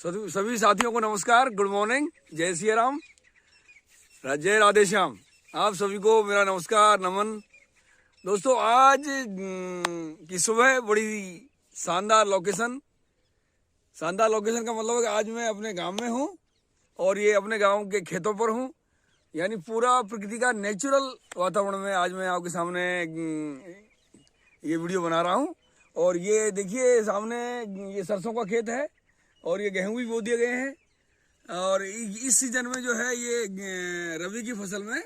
सभी साथियों को नमस्कार, गुड मॉर्निंग, जय सिया राम, जय राधे श्याम। आप सभी को मेरा नमस्कार, नमन। दोस्तों, आज की सुबह बड़ी शानदार लोकेशन का मतलब है कि आज मैं अपने गांव में हूं और ये अपने गांव के खेतों पर हूं, यानी पूरा प्रकृति का नेचुरल वातावरण में आज मैं आपके सामने ये वीडियो बना रहा हूं। और ये देखिए सामने ये सरसों का खेत है और ये गेहूं भी बो दिए गए हैं। और इस सीजन में जो है ये रबी की फसल में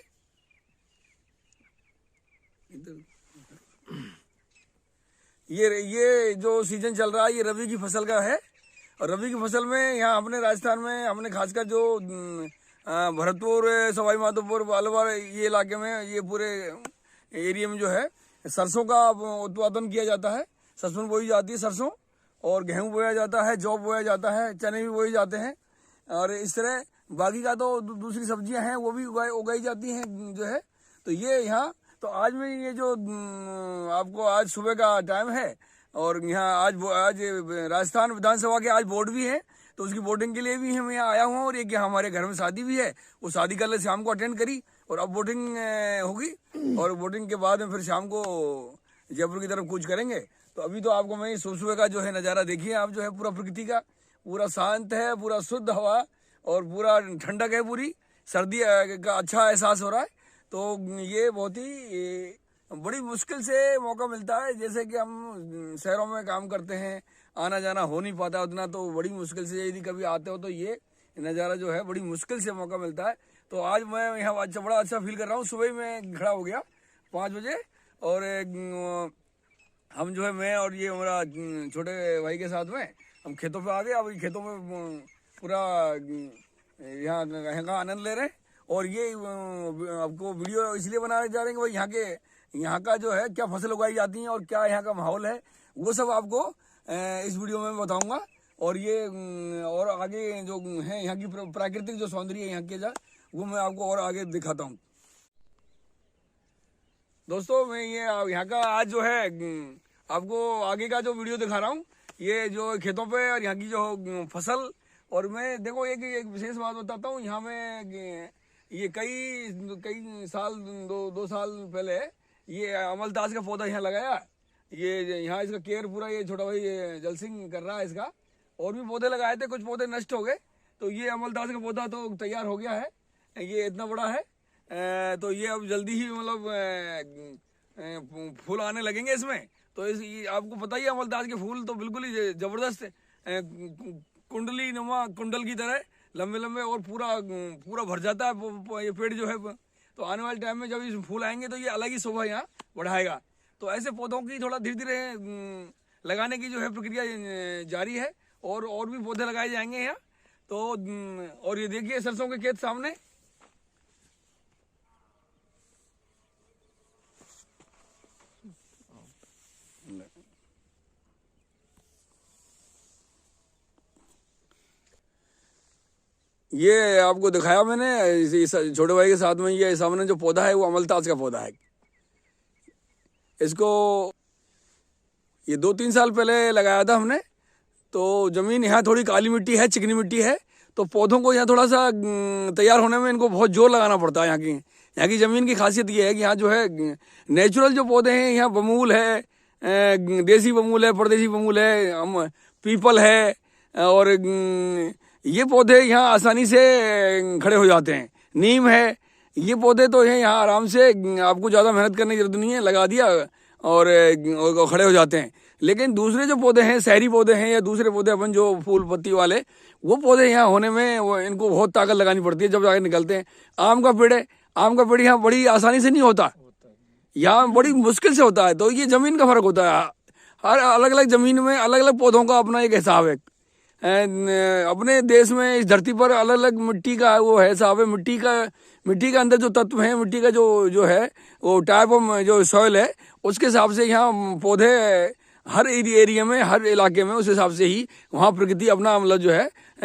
ये जो सीजन चल रहा है ये रबी की फसल का है। और रबी की फसल में यहाँ अपने राजस्थान में हमने खासकर जो भरतपुर, सवाई माधोपुर, अलवर ये इलाके में ये पूरे एरिया में जो है सरसों का उत्पादन किया जाता है। सरसों बोई जाती है, सरसों, और गेहूं बोया जाता है, जौ बोया जाता है, चने भी बोए जाते हैं। और इस तरह बाकी का तो दूसरी सब्जियां हैं वो भी उगाई जाती हैं जो है। तो ये यहाँ तो आज में ये जो आपको आज सुबह का टाइम है और यहाँ आज राजस्थान विधानसभा के आज बोर्ड भी है, तो उसकी वोटिंग के लिए भी हम यहाँ आया हुआ। और एक हमारे घर में शादी भी है, वो शादी कल शाम को अटेंड करी और अब वोटिंग होगी। और वोटिंग के बाद में फिर शाम को जयपुर की तरफ कूच करेंगे। तो अभी तो आपको मैं सुबह का जो है नज़ारा देखिए आप, जो है पूरा प्रकृति का पूरा शांत है, पूरा शुद्ध हवा और पूरा ठंडक है, पूरी सर्दी का अच्छा एहसास हो रहा है। तो ये बहुत ही बड़ी मुश्किल से मौका मिलता है, जैसे कि हम शहरों में काम करते हैं, आना जाना हो नहीं पाता उतना, तो बड़ी मुश्किल से यदि कभी आते हो तो ये नज़ारा जो है बड़ी मुश्किल से मौका मिलता है। तो आज मैं यहाँ बड़ा अच्छा फील कर रहा हूँ। सुबह ही मैं खड़ा हो गया 5 बजे और हम जो है मैं और ये हमारा छोटे भाई के साथ में हम खेतों पे आ गए। अब खेतों में पूरा यहाँ का आनंद ले रहे हैं। और ये आपको वीडियो इसलिए बनाने जा रहे हैं कि भाई यहाँ का जो है क्या फसल उगाई जाती है और क्या यहाँ का माहौल है, वो सब आपको इस वीडियो में बताऊंगा। और ये और आगे जो है यहाँ की प्राकृतिक जो सौंदर्य है यहाँ के वो मैं आपको और आगे दिखाता हूँ। दोस्तों, मैं ये यहाँ का आज जो है आपको आगे का जो वीडियो दिखा रहा हूँ, ये जो खेतों पे और यहाँ की जो फसल। और मैं देखो एक विशेष बात बताता हूँ। यहाँ में ये कई साल, दो साल पहले ये अमलतास का पौधा यहाँ लगाया। ये यहाँ इसका केयर पूरा ये छोटा भाई जल सिंह कर रहा है इसका। और भी पौधे लगाए थे, कुछ पौधे नष्ट हो गए, तो ये अमलतास का पौधा तो तैयार हो गया है, ये इतना बड़ा है। तो ये अब जल्दी ही मतलब फूल आने लगेंगे इसमें। तो आपको पता ही है अमलतास के फूल तो बिल्कुल ही जबरदस्त कुंडली नुमा कुंडल की तरह लंबे लंबे और पूरा भर जाता है ये पेड़ जो है। तो आने वाले टाइम में जब इस फूल आएंगे तो ये अलग ही शोभा यहाँ बढ़ाएगा। तो ऐसे पौधों की थोड़ा धीरे धीरे लगाने की जो है प्रक्रिया जारी है और भी पौधे लगाए जाएंगे यहाँ। तो और ये देखिए सरसों के खेत सामने। ये आपको दिखाया मैंने छोटे भाई के साथ में। ये सामने जो पौधा है वो अमलतास का पौधा है। इसको ये 2-3 साल पहले लगाया था हमने। तो ज़मीन यहाँ थोड़ी काली मिट्टी है, चिकनी मिट्टी है, तो पौधों को यहाँ थोड़ा सा तैयार होने में इनको बहुत जोर लगाना पड़ता है। यहाँ की ज़मीन की खासियत ये है कि यहाँ जो है नेचुरल जो पौधे हैं, यहाँ बमूल है, देसी बमूल है, परदेसी बमूल है, पीपल है, और ये पौधे यहाँ आसानी से खड़े हो जाते हैं। नीम है, ये पौधे तो हैं यहाँ आराम से, आपको ज़्यादा मेहनत करने की जरूरत नहीं है, लगा दिया और खड़े हो जाते हैं। लेकिन दूसरे जो पौधे हैं, शहरी पौधे हैं या दूसरे पौधे अपन जो फूल पत्ती वाले, वो पौधे यहाँ होने में इनको बहुत ताकत लगानी पड़ती है जब जाके निकलते हैं। आम का पेड़ है, आम का पेड़ यहाँ बड़ी आसानी से नहीं होता, यहाँ बड़ी मुश्किल से होता है। तो ये ज़मीन का फ़र्क होता है। हर अलग अलग ज़मीन में अलग अलग पौधों का अपना एक हिसाब है। अपने देश में इस धरती पर अलग अलग मिट्टी का वो है हिसाब है। मिट्टी के अंदर जो तत्व हैं, मिट्टी का जो है वो टाइप ऑफ जो सॉइल है, उसके हिसाब से यहाँ पौधे हर एरिया में, हर इलाके में उस हिसाब से ही वहाँ प्रकृति अपना मतलब जो है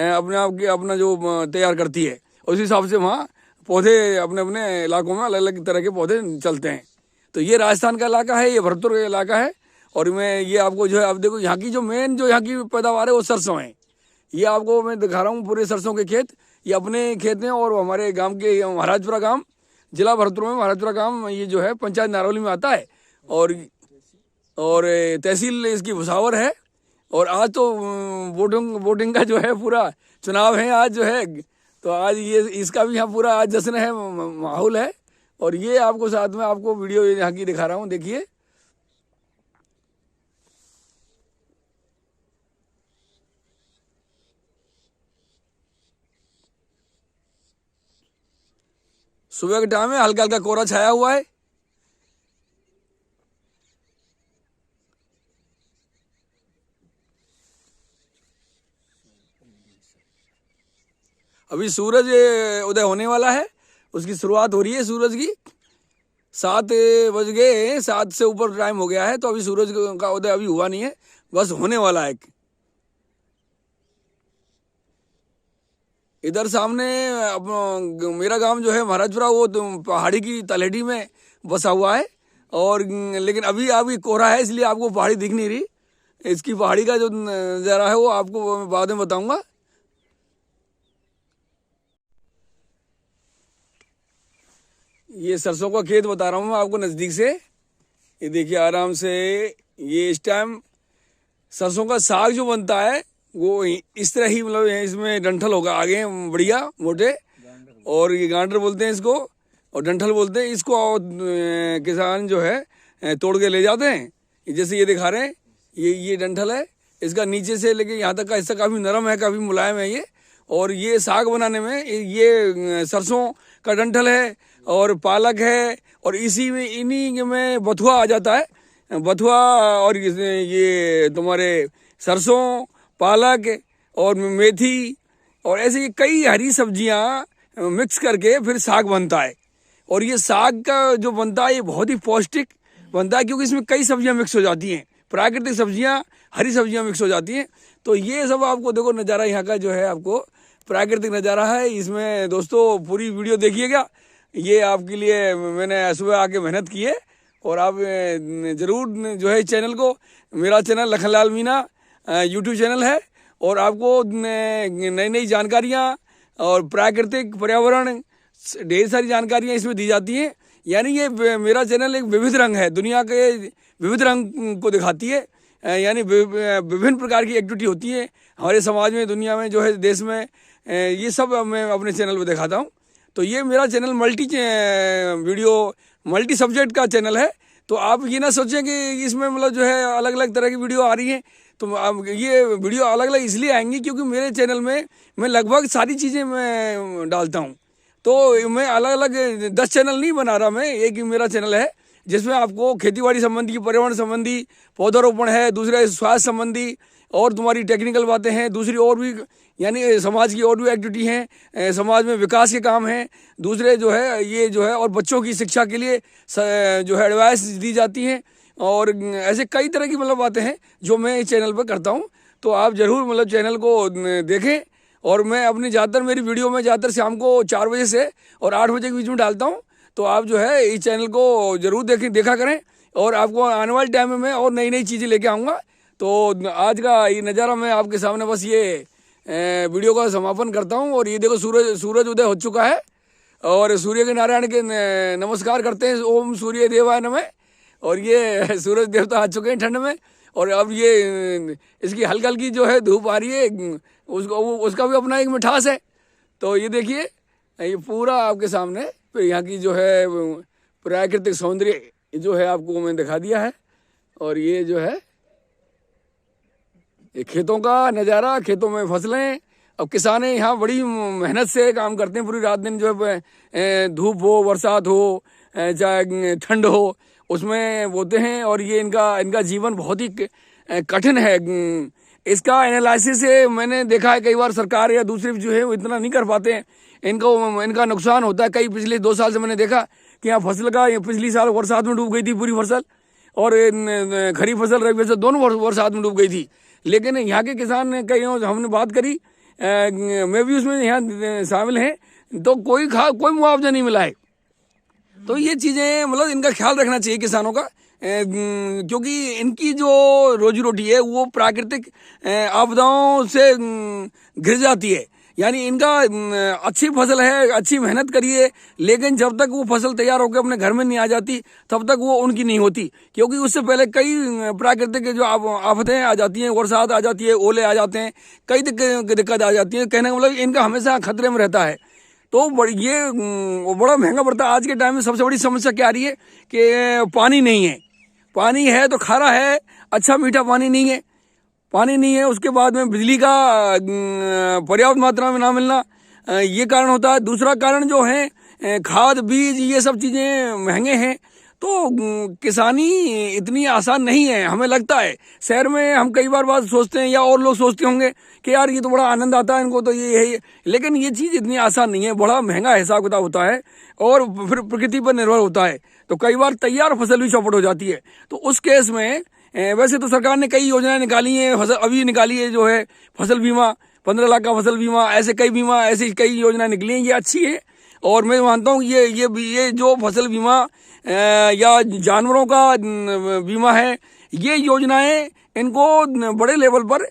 अपने आप के अपना जो तैयार करती है, उस हिसाब से वहाँ पौधे अपने अपने इलाकों में अलग अलग तरह के पौधे चलते हैं। तो ये राजस्थान का इलाका है, ये भरतपुर का इलाका है। और मैं ये आपको जो है अब देखो यहाँ की जो मेन जो यहाँ की पैदावार है वो सरसों है। ये आपको मैं दिखा रहा हूँ पूरे सरसों के खेत। ये अपने खेत हैं और हमारे गांव के महाराजपुरा गांव, जिला भरतपुर में महाराजपुरा गांव ये जो है पंचायत नारौली में आता है और तहसील इसकी भुसावर है। और आज तो वोटिंग का जो है पूरा चुनाव है आज जो है, तो आज ये इसका भी यहाँ पूरा आज जश्न है, माहौल है। और ये आपको साथ में आपको वीडियो यहाँ की दिखा रहा हूँ, देखिए। सुबह के टाइम में हल्का हल्का कोहरा छाया हुआ है। अभी सूरज उदय होने वाला है, उसकी शुरुआत हो रही है सूरज की। 7 बज गए, 7 से ऊपर टाइम हो गया है, तो अभी सूरज का उदय अभी हुआ नहीं है, बस होने वाला है। इधर सामने मेरा गांव जो है महाराजपुरा, वो पहाड़ी की तलहटी में बसा हुआ है। और लेकिन अभी कोहरा है, इसलिए आपको पहाड़ी दिख नहीं रही। इसकी पहाड़ी का जो नज़ारा है वो आपको बाद में बताऊंगा। ये सरसों का खेत बता रहा हूँ मैं आपको नज़दीक से। ये देखिए आराम से, ये इस टाइम सरसों का साग जो बनता है वो इस तरह ही, मतलब इसमें डंठल होगा आगे बढ़िया मोटे, और ये गांडर बोलते हैं इसको और डंठल बोलते हैं इसको। और किसान जो है तोड़ के ले जाते हैं, जैसे ये दिखा रहे हैं, ये डंठल है। इसका नीचे से लेके यहाँ तक का हिस्सा काफ़ी नरम है, काफ़ी मुलायम है ये। और ये साग बनाने में ये सरसों का डंठल है और पालक है, और इन्हीं में बथुआ आ जाता है। बथुआ और ये तुम्हारे सरसों, पालक और मेथी और ऐसे कई हरी सब्जियां मिक्स करके फिर साग बनता है। और ये साग का जो बनता है ये बहुत ही पौष्टिक बनता है, क्योंकि इसमें कई सब्जियां मिक्स हो जाती हैं, प्राकृतिक सब्जियां, हरी सब्जियां मिक्स हो जाती हैं। तो ये सब आपको देखो नज़ारा यहाँ का जो है आपको प्राकृतिक नज़ारा है। इसमें दोस्तों पूरी वीडियो देखिएगा, ये आपके लिए मैंने सुबह आके मेहनत की है। और आप ज़रूर जो है चैनल को, मेरा channel Lakhanlal Meena YouTube channel है, और आपको नई नई जानकारियाँ और प्राकृतिक पर्यावरण ढेर सारी जानकारियाँ इसमें दी जाती हैं। यानी ये मेरा चैनल एक विविध रंग है, दुनिया के विविध रंग को दिखाती है। यानी विभिन्न प्रकार की एक्टिविटी होती है हमारे समाज में, दुनिया में जो है, देश में, ये सब मैं अपने चैनल पर दिखाता हूँ। तो ये मेरा चैनल मल्टी सब्जेक्ट का चैनल है। तो आप ये ना सोचें कि इसमें मतलब जो है अलग अलग तरह की वीडियो आ रही हैं। तो ये वीडियो अलग अलग इसलिए आएंगी क्योंकि मेरे चैनल में मैं लगभग सारी चीज़ें मैं डालता हूँ। तो मैं अलग अलग 10 चैनल नहीं बना रहा, मैं एक ही मेरा चैनल है जिसमें आपको खेतीबाड़ी संबंधी, पर्यावरण संबंधी, पौधारोपण है, दूसरे स्वास्थ्य संबंधी और तुम्हारी टेक्निकल बातें हैं, दूसरी और भी यानी समाज की और भी एक्टिविटी हैं, समाज में विकास के काम हैं, दूसरे जो है ये जो है, और बच्चों की शिक्षा के लिए जो है एडवाइस दी जाती हैं। और ऐसे कई तरह की मतलब बातें हैं जो मैं इस चैनल पर करता हूं। तो आप ज़रूर मतलब चैनल को देखें। और मैं अपनी ज़्यादातर मेरी वीडियो में ज़्यादातर शाम को 4 बजे से और 8 बजे के बीच में डालता हूं। तो आप जो है इस चैनल को ज़रूर देखा करें, और आपको आने वाले टाइम में मैं और नई नई चीज़ें लेके आऊँगा। तो आज का ये नज़ारा मैं आपके सामने बस ये वीडियो का समापन करता हूँ। और ये देखो सूरज उदय हो चुका है, और सूर्य के नारायण के नमस्कार करते हैं, ओम सूर्य देवाय नमः। और ये सूरज देवता आ चुके हैं ठंड में, और अब ये इसकी हल्की हल्की जो है धूप आ रही है, उसका भी अपना एक मिठास है। तो ये देखिए, ये पूरा आपके सामने यहाँ की जो है प्राकृतिक सौंदर्य जो है आपको मैं दिखा दिया है। और ये जो है ये खेतों का नज़ारा, खेतों में फसलें। अब किसान यहाँ बड़ी मेहनत से काम करते हैं, पूरी रात दिन जो है धूप हो, बरसात हो, चाहे ठंड हो, उसमें बोते हैं। और ये इनका जीवन बहुत ही कठिन है। इसका एनालिसिस से मैंने देखा है, कई बार सरकार या दूसरे जो है वो इतना नहीं कर पाते हैं, इनका नुकसान होता है। कई पिछले 2 साल से मैंने देखा कि यहाँ फसल का, पिछली साल बरसात में डूब गई थी पूरी फसल, और खरीफ फसल, रबी फसल दोनों बरसात में डूब गई थी। लेकिन यहाँ के किसान कई हमने बात करी, मैं भी उसमें यहाँ शामिल हैं, तो कोई मुआवजा नहीं मिला है। तो ये चीज़ें मतलब इनका ख्याल रखना चाहिए किसानों का, क्योंकि इनकी जो रोजी रोटी है वो प्राकृतिक आपदाओं से गिर जाती है। यानी इनका अच्छी फसल है, अच्छी मेहनत करिए, लेकिन जब तक वो फसल तैयार होकर अपने घर में नहीं आ जाती तब तक वो उनकी नहीं होती, क्योंकि उससे पहले कई प्राकृतिक जो आफतें आ जाती हैं, बरसात आ जाती है, ओले आ जाते हैं, कई दिक्कत आ जाती है। कहने का मतलब इनका हमेशा खतरे में रहता है। तो ये बड़ा महंगा पड़ता है। आज के टाइम में सबसे बड़ी समस्या क्या आ रही है कि पानी नहीं है। पानी है तो खारा है, अच्छा मीठा पानी नहीं है। पानी नहीं है, उसके बाद में बिजली का पर्याप्त मात्रा में ना मिलना, ये कारण होता है। दूसरा कारण जो है खाद बीज ये सब चीज़ें महंगे हैं। तो किसानी इतनी आसान नहीं है हमें लगता है। शहर में हम कई बार बात सोचते हैं या और लोग सोचते होंगे कि यार ये तो बड़ा आनंद आता है इनको, तो ये है, लेकिन ये चीज़ इतनी आसान नहीं है। बड़ा महंगा हिसाब किताब होता है और फिर प्रकृति पर निर्भर होता है। तो कई बार तैयार फसल भी चौपट हो जाती है। तो उस केस में वैसे तो सरकार ने कई योजनाएं निकाली हैं, फसल अभी निकाली है जो है फसल बीमा, 15 लाख का फसल बीमा, ऐसे कई बीमा, ऐसी कई योजनाएं निकली हैं, ये अच्छी है। और मैं मानता हूँ ये जो फसल बीमा या जानवरों का बीमा है, ये योजनाएं इनको बड़े लेवल पर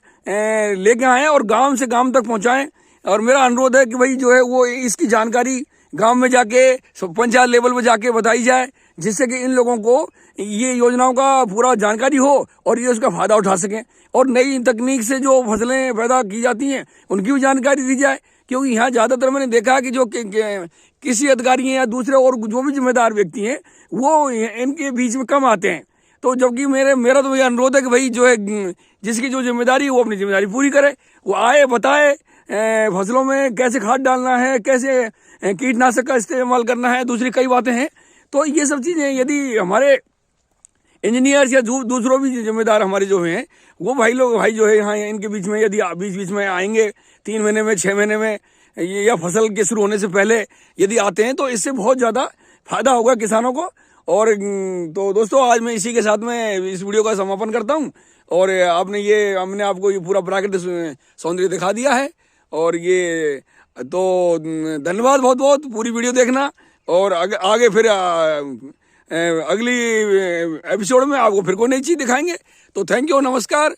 लेके आएँ और गांव से गांव तक पहुंचाएं। और मेरा अनुरोध है कि भाई जो है वो इसकी जानकारी गांव में जाके पंचायत लेवल पर जाके बताई जाए, जिससे कि इन लोगों को ये योजनाओं का पूरा जानकारी हो और ये उसका फायदा उठा सकें। और नई तकनीक से जो फसलें पैदा की जाती हैं उनकी भी जानकारी दी जाए, क्योंकि यहाँ ज़्यादातर मैंने देखा है कि जो किसी अधिकारी हैं या दूसरे और जो भी जिम्मेदार व्यक्ति हैं वो इनके बीच में कम आते हैं। तो जबकि मेरा तो ये अनुरोध है कि भाई जो है जिसकी जो जिम्मेदारी है वो अपनी जिम्मेदारी पूरी करे, वो आए बताए फसलों में कैसे खाद डालना है, कैसे कीटनाशक का इस्तेमाल करना है, दूसरी कई बातें हैं। तो ये सब चीज़ें यदि हमारे इंजीनियर्स या दूसरों भी जिम्मेदार हमारे जो हैं वो भाई जो है यहाँ इनके बीच में यदि बीच में आएंगे 3 महीने में 6 महीने में या फसल के शुरू होने से पहले यदि आते हैं तो इससे बहुत ज़्यादा फायदा होगा किसानों को। और तो दोस्तों आज मैं इसी के साथ में इस वीडियो का समापन करता हूँ। और हमने आपको ये पूरा प्राकृतिक सौंदर्य दिखा दिया है। और ये तो धन्यवाद बहुत बहुत, पूरी वीडियो देखना। और आगे फिर अगली एपिसोड में आपको फिर कोई नई चीज़ दिखाएंगे। तो थैंक यू, नमस्कार।